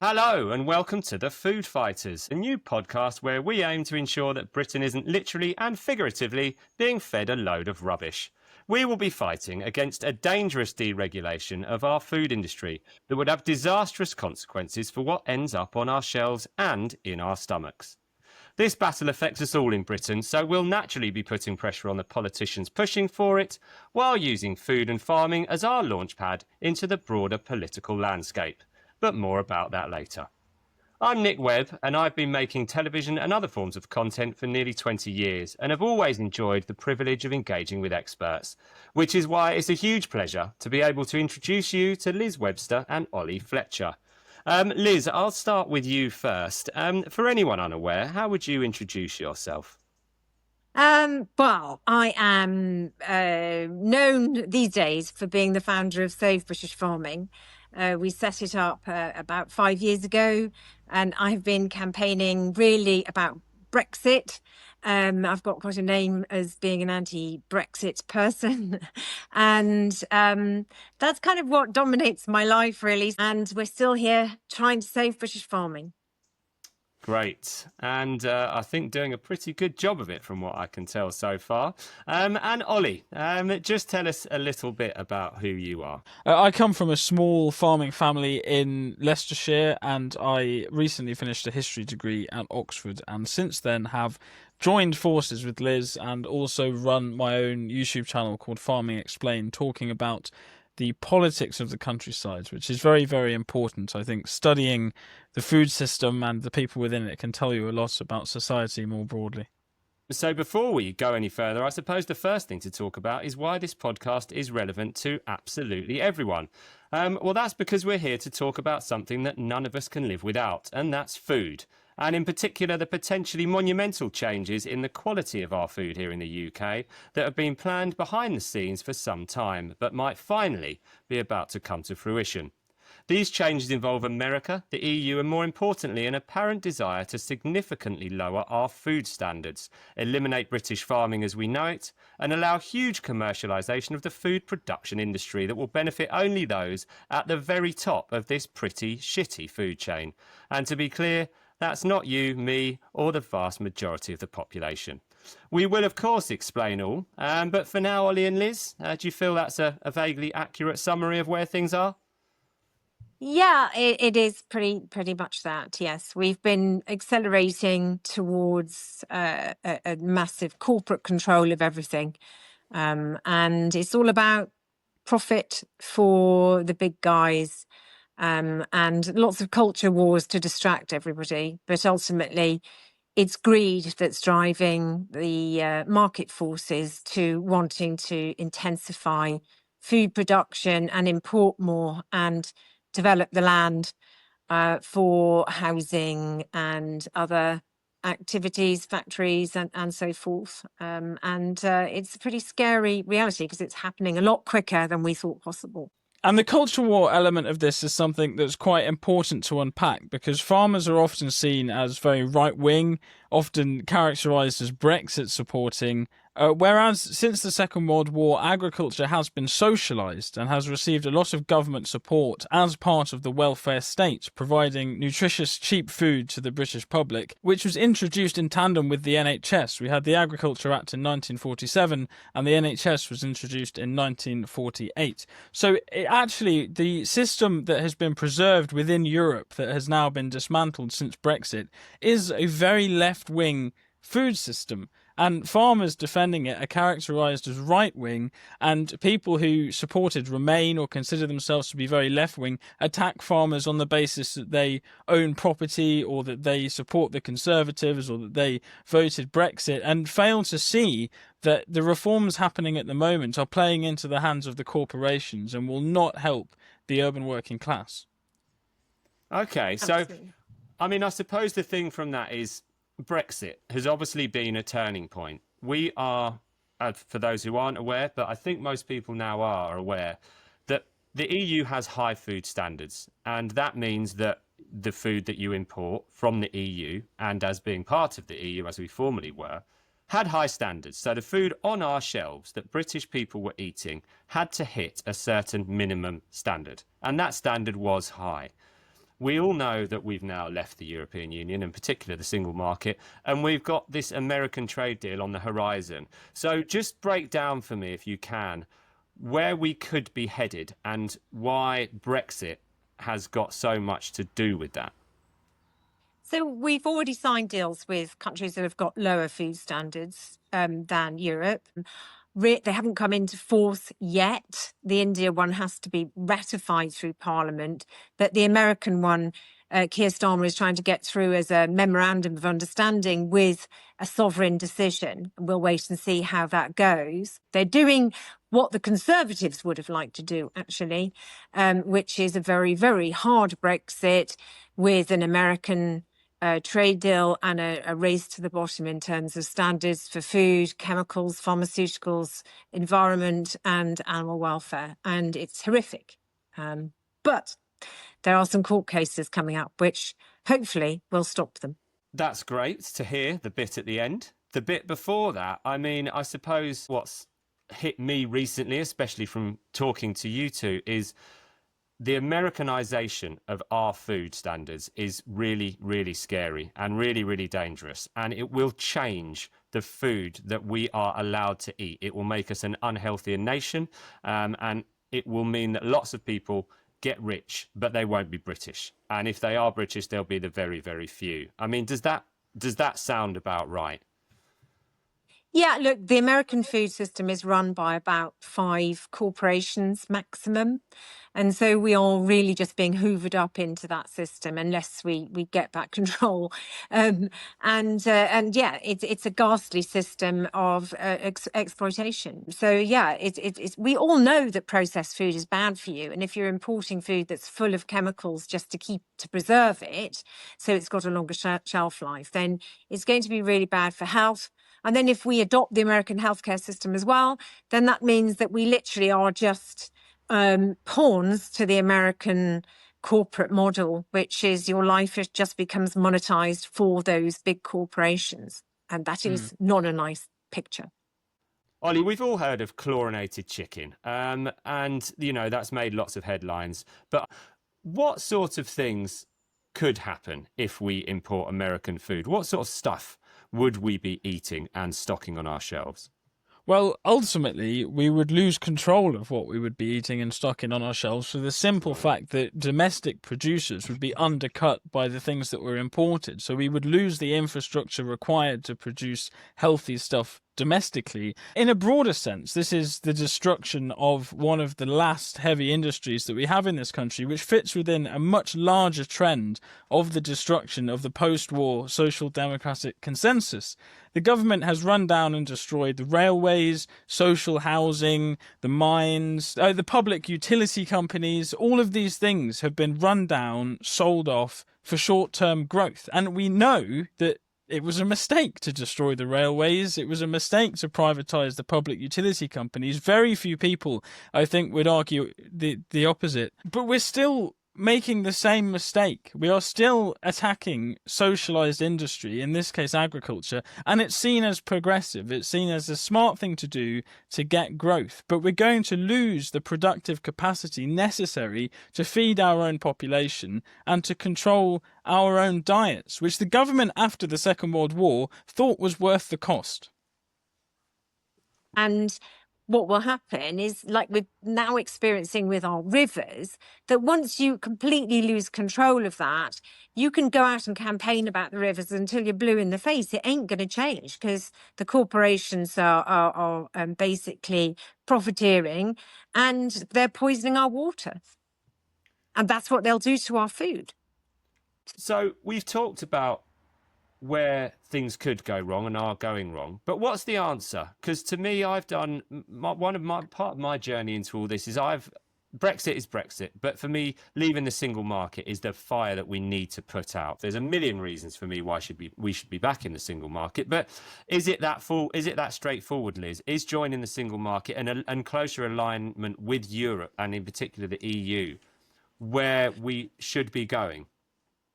Hello and welcome to The Food Fighters, a new podcast where we aim to ensure that Britain isn't literally and figuratively being fed a load of rubbish. We will be fighting against a dangerous deregulation of our food industry that would have disastrous consequences for what ends up on our shelves and in our stomachs. This battle affects us all in Britain, so we'll naturally be putting pressure on the politicians pushing for it, while using food and farming as our launchpad into the broader political landscape. But more about that later. I'm Nick Webb, and I've been making television and other forms of content for nearly 20 years, and have always enjoyed the privilege of engaging with experts, which is why it's a huge pleasure to be able to introduce you to Liz Webster and Oli Fletcher. Liz, I'll start with you first. For anyone unaware, how would you introduce yourself? Well, I am known these days for being the founder of Save British Farming. We set it up about 5 years ago, and I've been campaigning really about Brexit. I've got quite a name as being an anti-Brexit person. And that's kind of what dominates my life, really. And we're still here trying to save British farming. Great. And I think doing a pretty good job of it from what I can tell so far. And Ollie, just tell us a little bit about who you are. I come from a small farming family in Leicestershire, and I recently finished a history degree at Oxford, and since then have joined forces with Liz and also run my own YouTube channel called Farming Explained, talking about the politics of the countryside, which is very, very important. I think studying the food system and the people within it can tell you a lot about society more broadly. So before we go any further, I suppose the first thing to talk about is why this podcast is relevant to absolutely everyone. Well, that's because we're here to talk about something that none of us can live without, and that's food. And in particular, the potentially monumental changes in the quality of our food here in the UK that have been planned behind the scenes for some time, but might finally be about to come to fruition. These changes involve America, the EU, and more importantly, an apparent desire to significantly lower our food standards, eliminate British farming as we know it, and allow huge commercialisation of the food production industry that will benefit only those at the very top of this pretty shitty food chain. And to be clear, that's not you, me, or the vast majority of the population. We will, of course, explain all, but for now, Ollie and Liz, do you feel that's a vaguely accurate summary of where things are? Yeah, it is pretty much that. Yes, we've been accelerating towards a massive corporate control of everything, and it's all about profit for the big guys, and lots of culture wars to distract everybody. But ultimately, it's greed that's driving the market forces to wanting to intensify food production and import more and develop the land for housing and other activities, factories, and so forth. It's a pretty scary reality because it's happening a lot quicker than we thought possible. And the culture war element of this is something that's quite important to unpack, because farmers are often seen as very right-wing, often characterised as Brexit supporting, whereas since the Second World War, agriculture has been socialised and has received a lot of government support as part of the welfare state, providing nutritious, cheap food to the British public, which was introduced in tandem with the NHS. We had the Agriculture Act in 1947, and the NHS was introduced in 1948. So actually, the system that has been preserved within Europe, that has now been dismantled since Brexit, is a very left-wing food system. And farmers defending it are characterised as right-wing, and people who supported Remain or consider themselves to be very left-wing attack farmers on the basis that they own property, or that they support the Conservatives, or that they voted Brexit, and fail to see that the reforms happening at the moment are playing into the hands of the corporations and will not help the urban working class. Okay, so, absolutely. I mean, I suppose the thing from that is Brexit has obviously been a turning point. We are, for those who aren't aware, but I think most people now are aware, that the EU has high food standards. And that means that the food that you import from the EU, and as being part of the EU as we formerly were, had high standards. So the food on our shelves that British people were eating had to hit a certain minimum standard. And that standard was high. We all know that we've now left the European Union, in particular the single market, and we've got this American trade deal on the horizon. So just break down for me, if you can, where we could be headed and why Brexit has got so much to do with that. So we've already signed deals with countries that have got lower food standards than Europe. They haven't come into force yet. The India one has to be ratified through Parliament, but the American one, Keir Starmer is trying to get through as a memorandum of understanding with a sovereign decision. We'll wait and see how that goes. They're doing what the Conservatives would have liked to do, actually, which is a very, very hard Brexit with an American trade deal and a race to the bottom in terms of standards for food, chemicals, pharmaceuticals, environment, and animal welfare. And it's horrific. But there are some court cases coming up, which hopefully will stop them. That's great to hear, the bit at the end. The bit before that, I mean, I suppose what's hit me recently, especially from talking to you two, is the Americanization of our food standards is really, really scary and really, really dangerous. And it will change the food that we are allowed to eat. It will make us an unhealthier nation. And it will mean that lots of people get rich, but they won't be British. And if they are British, they'll be the very, very few. I mean, does that sound about right? Yeah, look, the American food system is run by about 5 corporations maximum. And so we are really just being hoovered up into that system unless we get back control. And yeah, it's a ghastly system of exploitation. So yeah, it's we all know that processed food is bad for you. And if you're importing food that's full of chemicals just to preserve it, so it's got a longer shelf life, then it's going to be really bad for health. And then if we adopt the American healthcare system as well, then that means that we literally are just pawns to the American corporate model, which is your life just becomes monetized for those big corporations. And that is not a nice picture. Ollie, we've all heard of chlorinated chicken, and, that's made lots of headlines. But what sort of things could happen if we import American food? What sort of stuff would we be eating and stocking on our shelves? Well, ultimately, we would lose control of what we would be eating and stocking on our shelves for the simple fact that domestic producers would be undercut by the things that were imported. So we would lose the infrastructure required to produce healthy stuff domestically. In a broader sense, this is the destruction of one of the last heavy industries that we have in this country, which fits within a much larger trend of the destruction of the post-war social democratic consensus. The government has run down and destroyed the railways, social housing, the mines, the public utility companies. All of these things have been run down, sold off for short-term growth. And we know that it was a mistake to destroy the railways. It was a mistake to privatise the public utility companies. Very few people, I think, would argue the opposite. But we're still making the same mistake. We are still attacking socialised industry, in this case agriculture, and it's seen as progressive. It's seen as a smart thing to do to get growth. But we're going to lose the productive capacity necessary to feed our own population and to control our own diets, which the government after the Second World War thought was worth the cost. And what will happen is, like we're now experiencing with our rivers, that once you completely lose control of that, you can go out and campaign about the rivers until you're blue in the face. It ain't going to change because the corporations are basically profiteering and they're poisoning our water. And that's what they'll do to our food. So we've talked about where things could go wrong and are going wrong, but what's the answer? Because to me, I've done part of my journey into all this is Brexit is Brexit, but for me, leaving the single market is the fire that we need to put out. There's a million reasons for me why we should be back in the single market, but is it that straightforward, Liz? Is joining the single market and closer alignment with Europe and in particular the EU where we should be going?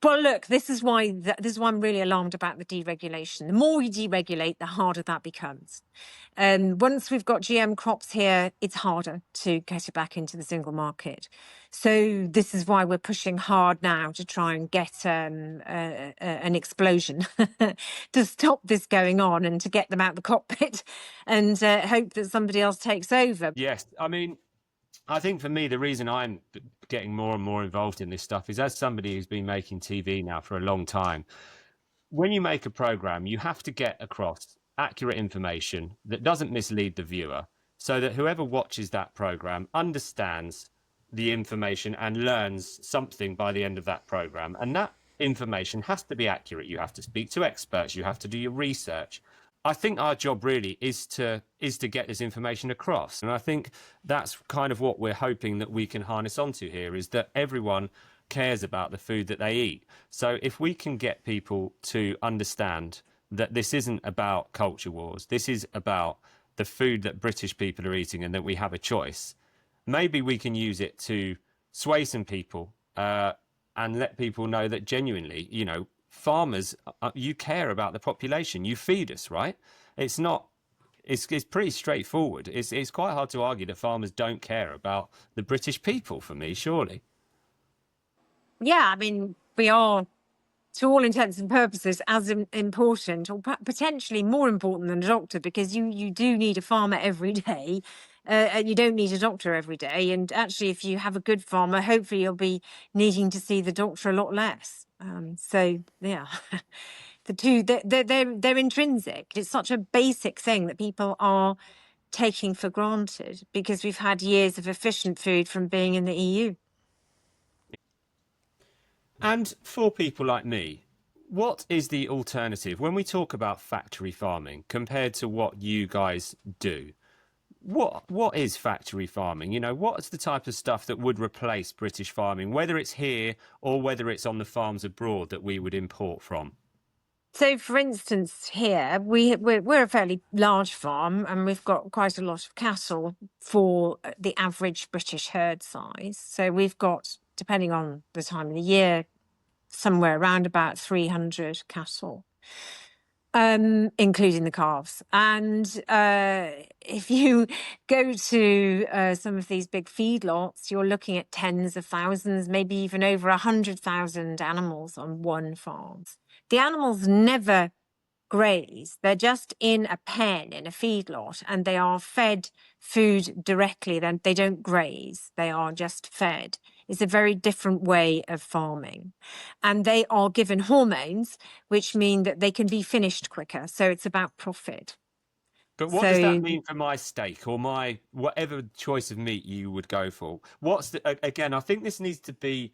Well, look, this is why I'm really alarmed about the deregulation. The more we deregulate, the harder that becomes. Once we've got GM crops here, it's harder to get it back into the single market. So this is why we're pushing hard now to try and get an explosion to stop this going on and to get them out the cockpit and hope that somebody else takes over. Yes, I mean, I think for me, the reason I'm getting more and more involved in this stuff is, as somebody who's been making TV now for a long time, when you make a program, you have to get across accurate information that doesn't mislead the viewer, so that whoever watches that program understands the information and learns something by the end of that program. And that information has to be accurate. You have to speak to experts. You have to do your research. I think our job really is to get this information across. And I think that's kind of what we're hoping that we can harness onto here, is that everyone cares about the food that they eat. So if we can get people to understand that this isn't about culture wars, this is about the food that British people are eating and that we have a choice, maybe we can use it to sway some people and let people know that genuinely, you know, farmers, you care about the population, you feed us, right? It's not, it's pretty straightforward. It's quite hard to argue that farmers don't care about the British people, for me, surely. Yeah, I mean, we are, to all intents and purposes, as important or potentially more important than a doctor, because you do need a farmer every day. And you don't need a doctor every day. And actually, if you have a good farmer, hopefully you'll be needing to see the doctor a lot less. So, yeah, the two, they're intrinsic. It's such a basic thing that people are taking for granted because we've had years of efficient food from being in the EU. And for people like me, what is the alternative when we talk about factory farming compared to what you guys do? What is factory farming? You know, what's the type of stuff that would replace British farming, whether it's here or whether it's on the farms abroad that we would import from? So, for instance, here we're a fairly large farm, and we've got quite a lot of cattle for the average British herd size. So we've got, depending on the time of the year, somewhere around about 300 cattle, including the calves. And if you go to some of these big feedlots, you're looking at tens of thousands, maybe even over 100,000 animals on one farm. The animals never graze. They're just in a pen in a feedlot, and they are fed food directly. Then they don't graze. They are just fed. It's a very different way of farming. And they are given hormones, which mean that they can be finished quicker. So it's about profit. But what does that mean for my steak or my whatever choice of meat you would go for? Again, I think this needs to be,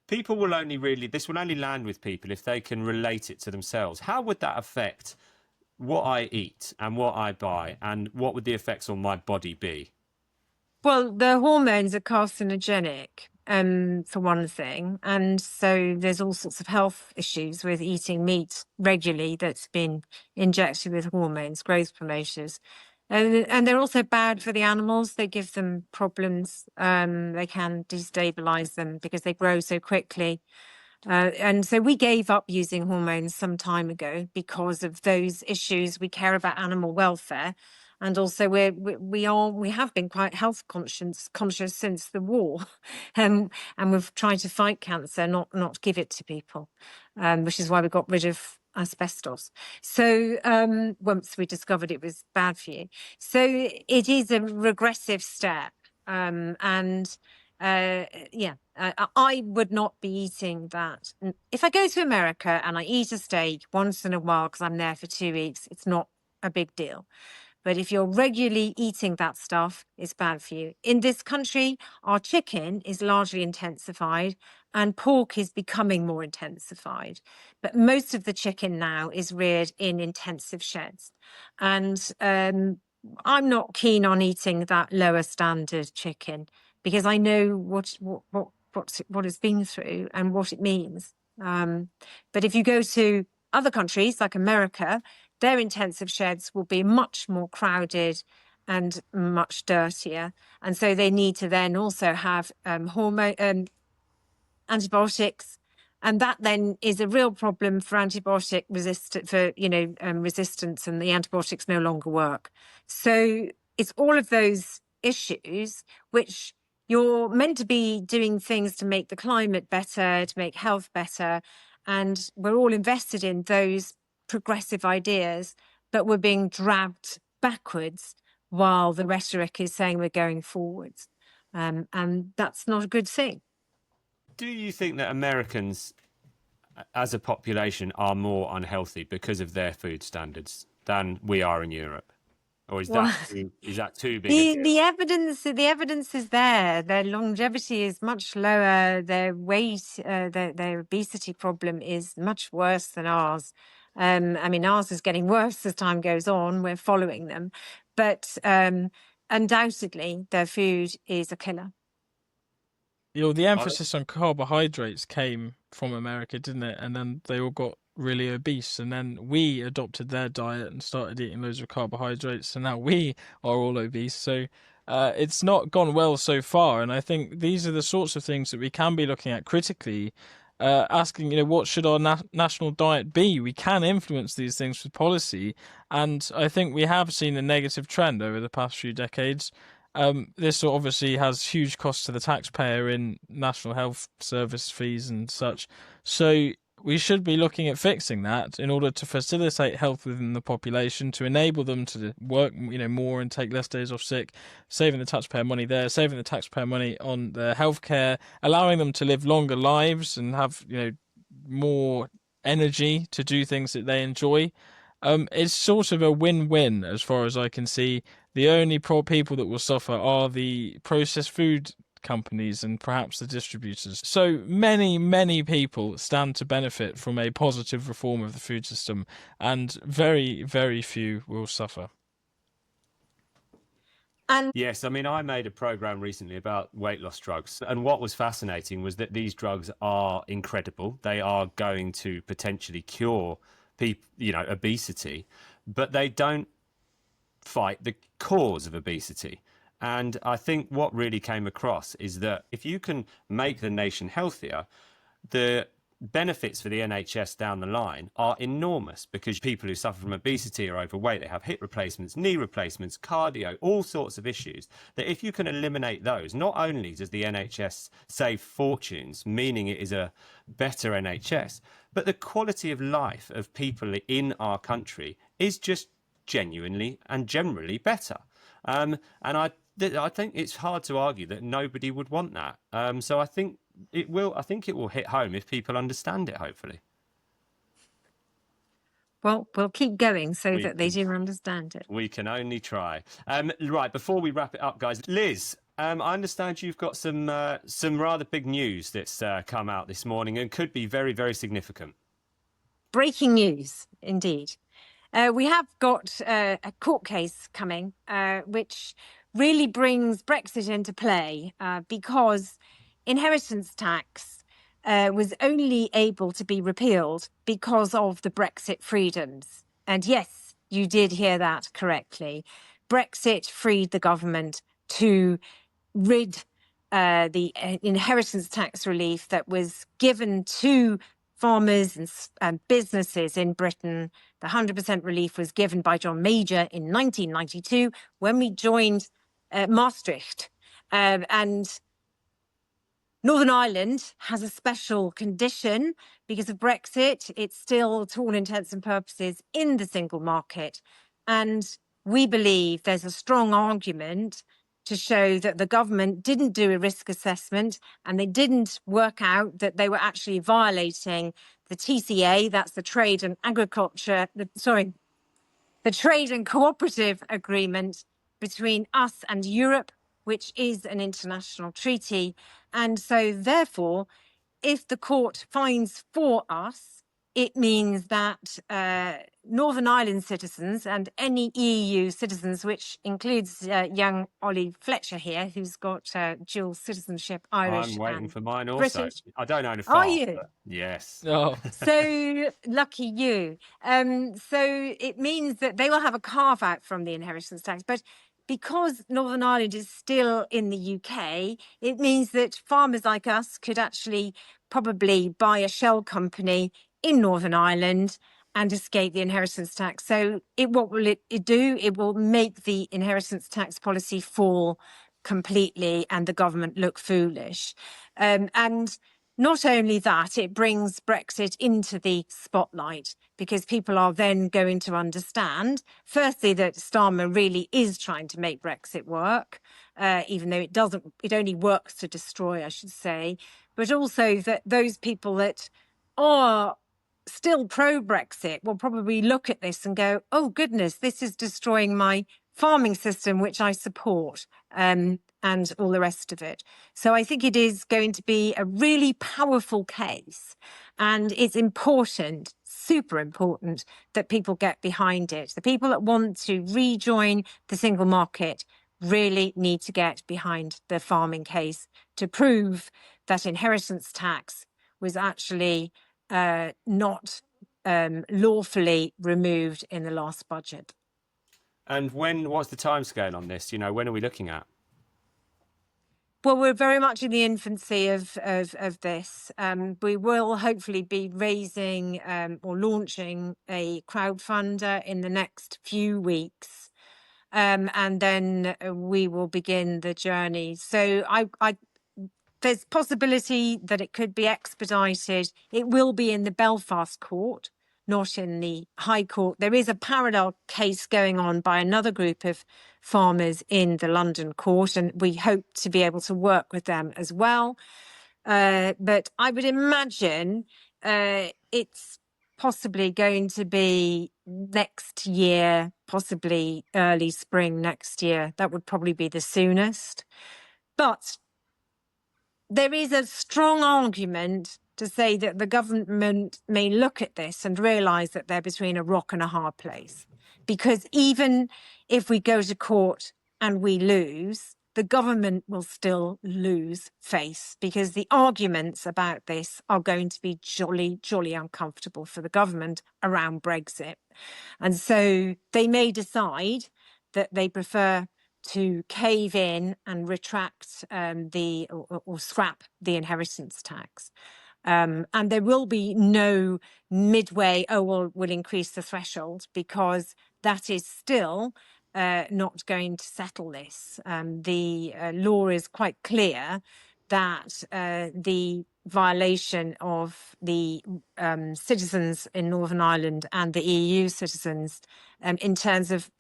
this will only land with people if they can relate it to themselves. How would that affect what I eat and what I buy, and what would the effects on my body be? Well, the hormones are carcinogenic, for one thing. And so there's all sorts of health issues with eating meat regularly that's been injected with hormones, growth promoters. And they're also bad for the animals. They give them problems. They can destabilize them because they grow so quickly. And so we gave up using hormones some time ago because of those issues. We care about animal welfare. And also we have been quite health conscious since the war, and we've tried to fight cancer, not give it to people, which is why we got rid of asbestos. So once we discovered it was bad for you, so it is a regressive step, I would not be eating that. If I go to America and I eat a steak once in a while because I'm there for 2 weeks, it's not a big deal. But if you're regularly eating that stuff, it's bad for you. In this country, our chicken is largely intensified and pork is becoming more intensified. But most of the chicken now is reared in intensive sheds. And I'm not keen on eating that lower standard chicken because I know what it's been through and what it means. But if you go to other countries like America, their intensive sheds will be much more crowded and much dirtier. And so they need to then also have antibiotics And that then is a real problem for antibiotic resistance, resistance, and the antibiotics no longer work. So it's all of those issues which you're meant to be doing things to make the climate better, to make health better. And we're all invested in those progressive ideas, but we're being dragged backwards while the rhetoric is saying we're going forwards. And that's not a good thing. Do you think that Americans, as a population, are more unhealthy because of their food standards than we are in Europe? Or is that too big a deal? The evidence is there. Their longevity is much lower. Their weight, their obesity problem is much worse than ours. Ours is getting worse as time goes on. We're following them, but undoubtedly, their food is a killer. The emphasis on carbohydrates came from America, didn't it? And then they all got really obese, and then we adopted their diet and started eating loads of carbohydrates, and now we are all obese. So it's not gone well so far, and I think these are the sorts of things that we can be looking at critically, asking, what should our national diet be? We can influence these things with policy, and I think we have seen a negative trend over the past few decades. This obviously has huge costs to the taxpayer in national health service fees and such. So we should be looking at fixing that in order to facilitate health within the population, to enable them to work, more and take less days off sick, saving the taxpayer money there, saving the taxpayer money on their healthcare, allowing them to live longer lives and have, more energy to do things that they enjoy. It's sort of a win-win as far as I can see. The only people that will suffer are the processed food companies and perhaps the distributors. So many people stand to benefit from a positive reform of the food system, and very, very few will suffer. Yes, I made a program recently about weight loss drugs, and what was fascinating was that these drugs are incredible. They are going to potentially cure obesity, but they don't fight the cause of obesity. And I think what really came across is that if you can make the nation healthier, the benefits for the NHS down the line are enormous, because people who suffer from obesity are overweight, they have hip replacements, knee replacements, cardio, all sorts of issues, that if you can eliminate those, not only does the NHS save fortunes, meaning it is a better NHS, but the quality of life of people in our country is just genuinely and generally better. And I think it's hard to argue that nobody would want that. So I think it will hit home if people understand it, hopefully. Well, we'll keep going that they do understand it. We can only try. Right, before we wrap it up, guys, Liz, I understand you've got some rather big news that's come out this morning and could be very, very significant. Breaking news, indeed. We have got a court case coming, which really brings Brexit into play, because inheritance tax was only able to be repealed because of the Brexit freedoms. And yes, you did hear that correctly. Brexit freed the government to rid the inheritance tax relief that was given to farmers and businesses in Britain. The 100% relief was given by John Major in 1992 when we joined Maastricht. And Northern Ireland has a special condition because of Brexit. It's still, to all intents and purposes, in the single market. And we believe there's a strong argument to show that the government didn't do a risk assessment and they didn't work out that they were actually violating the TCA, that's the Trade and the Trade and Cooperative Agreement between us and Europe, which is an international treaty. And so therefore, if the court finds for us, it means that Northern Ireland citizens and any EU citizens, which includes young Oli Fletcher here, who's got dual citizenship, Irish. I'm waiting for mine also. British. I don't own a farm. Are you? Yes. Oh. So lucky you. So it means that they will have a carve out from the inheritance tax, but because Northern Ireland is still in the UK, it means that farmers like us could actually probably buy a shell company in Northern Ireland and escape the inheritance tax. So what will it do? It will make the inheritance tax policy fall completely and the government look foolish. And not only that, it brings Brexit into the spotlight, because people are then going to understand, firstly, that Starmer really is trying to make Brexit work, even though it only works to destroy, I should say, but also that those people that are still pro-Brexit will probably look at this and go, oh, goodness, this is destroying my farming system, which I support, and all the rest of it. So I think it is going to be a really powerful case, and it's important, super important, that people get behind it. The people that want to rejoin the single market really need to get behind the farming case to prove that inheritance tax was actually not lawfully removed in the last budget. And what's the timescale on this? When are we looking at? Well, we're very much in the infancy of this. We will hopefully be raising or launching a crowdfunder in the next few weeks. And then we will begin the journey. So there's possibility that it could be expedited. It will be in the Belfast court, not in the High Court. There is a parallel case going on by another group of farmers in the London court, and we hope to be able to work with them as well. But I would imagine it's possibly going to be next year, possibly early spring next year. That would probably be the soonest. But there is a strong argument to say that the government may look at this and realise that they're between a rock and a hard place. Because even if we go to court and we lose, the government will still lose face, because the arguments about this are going to be jolly, jolly uncomfortable for the government around Brexit. And so they may decide that they prefer to cave in and retract or scrap the inheritance tax. And there will be no midway, we'll increase the threshold, because that is still not going to settle this. The law is quite clear that the violation of the citizens in Northern Ireland and the EU citizens in terms of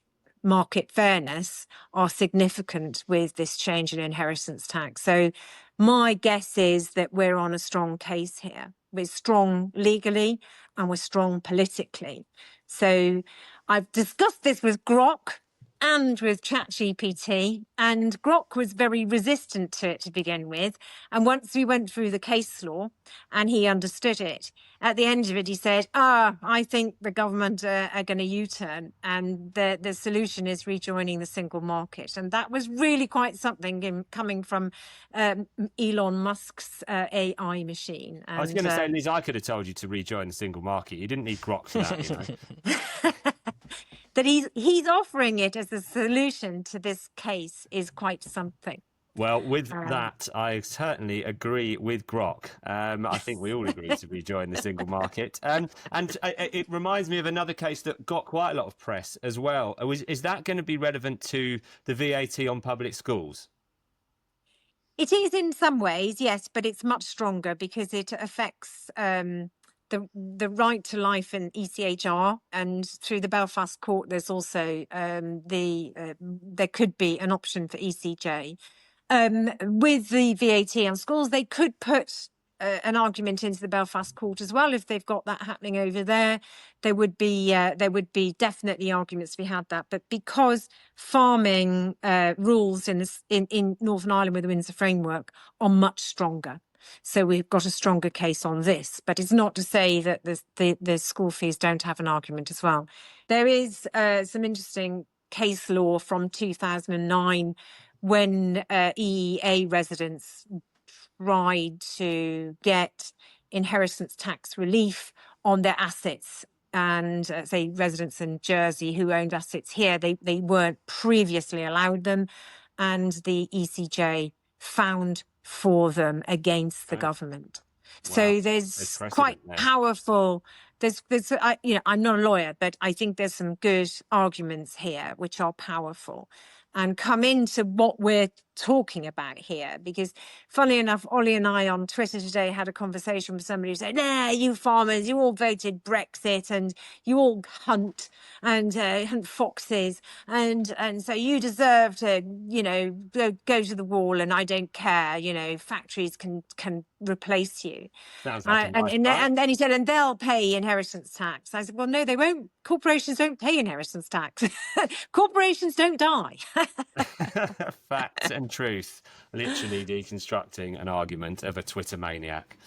market fairness are significant with this change in inheritance tax. So my guess is that we're on a strong case here. We're strong legally and we're strong politically. So I've discussed this with Grok and with ChatGPT, and Grok was very resistant to it to begin with. And once we went through the case law and he understood it, at the end of it, he said, I think the government are going to U-turn, and the solution is rejoining the single market. And that was really quite something coming from Elon Musk's AI machine. And, I was going to say, Liz, I could have told you to rejoin the single market. You didn't need Grok for that, That he's offering it as a solution to this case is quite something. Well, with that, I certainly agree with Grok. I think we all agree to rejoin the single market. And it reminds me of another case that got quite a lot of press as well. Is that going to be relevant to the VAT on public schools? It is in some ways, yes, but it's much stronger because it affects the right to life in ECHR, and through the Belfast court, there's also there could be an option for ECJ. With the VAT on schools, they could put an argument into the Belfast court as well if they've got that happening over there. There would be definitely arguments to be had that, but because farming rules in Northern Ireland with the Windsor framework are much stronger. So we've got a stronger case on this, but it's not to say that the school fees don't have an argument as well. There is some interesting case law from 2009 when EEA residents tried to get inheritance tax relief on their assets. And say residents in Jersey who owned assets here, they weren't previously allowed them. And the ECJ found for them against the government. Wow. So There's there's quite precedent there. powerful. I'm not a lawyer, but I think there's some good arguments here which are powerful and come into what we're talking about here. Because funnily enough, Ollie and I on Twitter today had a conversation with somebody who said, nah, you farmers, you all voted Brexit and you all hunt and hunt foxes. And so you deserve to, go to the wall, and I don't care, factories can replace you. Sounds like a nice guy. And then he said, and they'll pay inheritance tax. I said, well, no, they won't. Corporations don't pay inheritance tax. Corporations don't die. Facts and truth, literally deconstructing an argument of a Twitter maniac.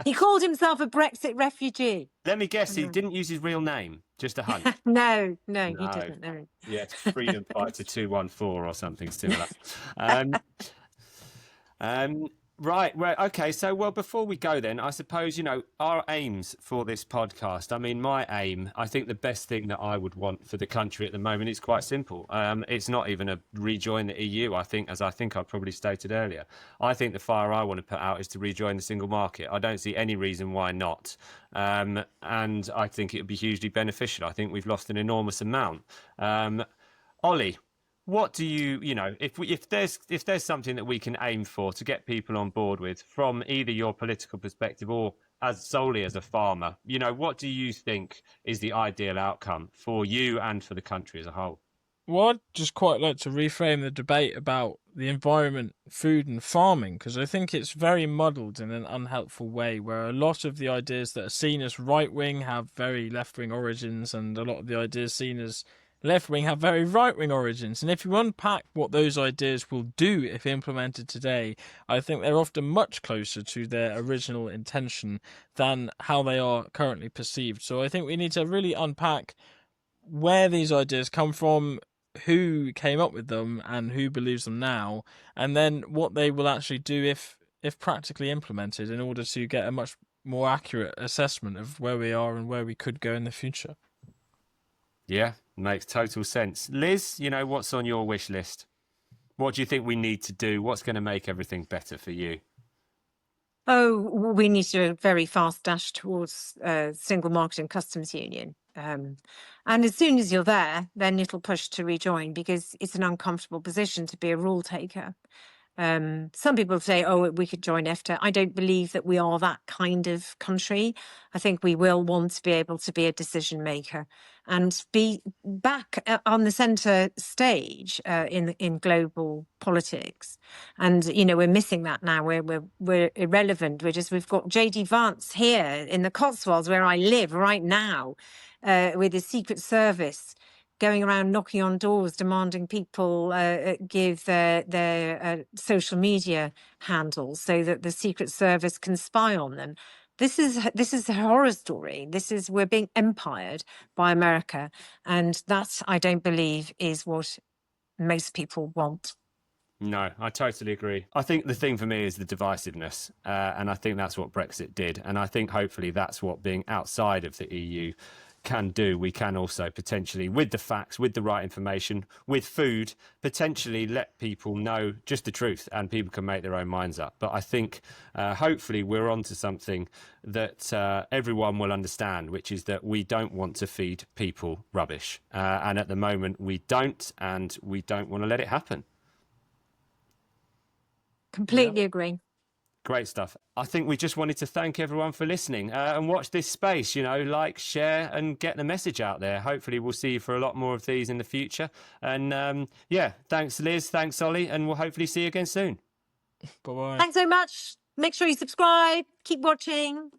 He called himself a Brexit refugee. Let me guess, he didn't use his real name, just a hunt. No, he didn't. No. Yeah, Freedom Fighter 214 or something similar. Right. Well, okay. So, before we go then, I suppose, our aims for this podcast. I mean, my aim, I think the best thing that I would want for the country at the moment is quite simple. It's not even a rejoin the EU. As I think I probably stated earlier, I think the fire I want to put out is to rejoin the single market. I don't see any reason why not. And I think it would be hugely beneficial. I think we've lost an enormous amount. Ollie, what do if there's something that we can aim for to get people on board with from either your political perspective or solely as a farmer, what do you think is the ideal outcome for you and for the country as a whole? Well, I'd just quite like to reframe the debate about the environment, food and farming, because I think it's very muddled in an unhelpful way, where a lot of the ideas that are seen as right-wing have very left-wing origins, and a lot of the ideas seen as left-wing have very right-wing origins. And if you unpack what those ideas will do if implemented today, I think they're often much closer to their original intention than how they are currently perceived. So I think we need to really unpack where these ideas come from, who came up with them and who believes them now, and then what they will actually do if practically implemented, in order to get a much more accurate assessment of where we are and where we could go in the future. Yeah, makes total sense. Liz, what's on your wish list? What do you think we need to do? What's going to make everything better for you? Oh, we need to do a very fast dash towards single market and customs union. And as soon as you're there, then it'll push to rejoin, because it's an uncomfortable position to be a rule taker. Some people say, oh, we could join EFTA. I don't believe that we are that kind of country. I think we will want to be able to be a decision maker and be back on the centre stage in global politics. And, we're missing that now. We're irrelevant. We've got J.D. Vance here in the Cotswolds, where I live right now, with his Secret Service going around knocking on doors, demanding people give their social media handles so that the Secret Service can spy on them. This is a horror story. We're being empired by America, and that, I don't believe, is what most people want. No, I totally agree. I think the thing for me is the divisiveness, and I think that's what Brexit did. And I think hopefully that's what being outside of the EU can do. We can also potentially, with the facts, with the right information, with food, potentially let people know just the truth, and people can make their own minds up. But I think hopefully we're onto something that everyone will understand, which is that we don't want to feed people rubbish. And at the moment we don't, and we don't want to let it happen. Completely agree. Great stuff. I think we just wanted to thank everyone for listening and watch this space, like, share and get the message out there. Hopefully we'll see you for a lot more of these in the future. And thanks Liz, thanks Ollie, and we'll hopefully see you again soon. Bye-bye. Thanks so much. Make sure you subscribe, keep watching.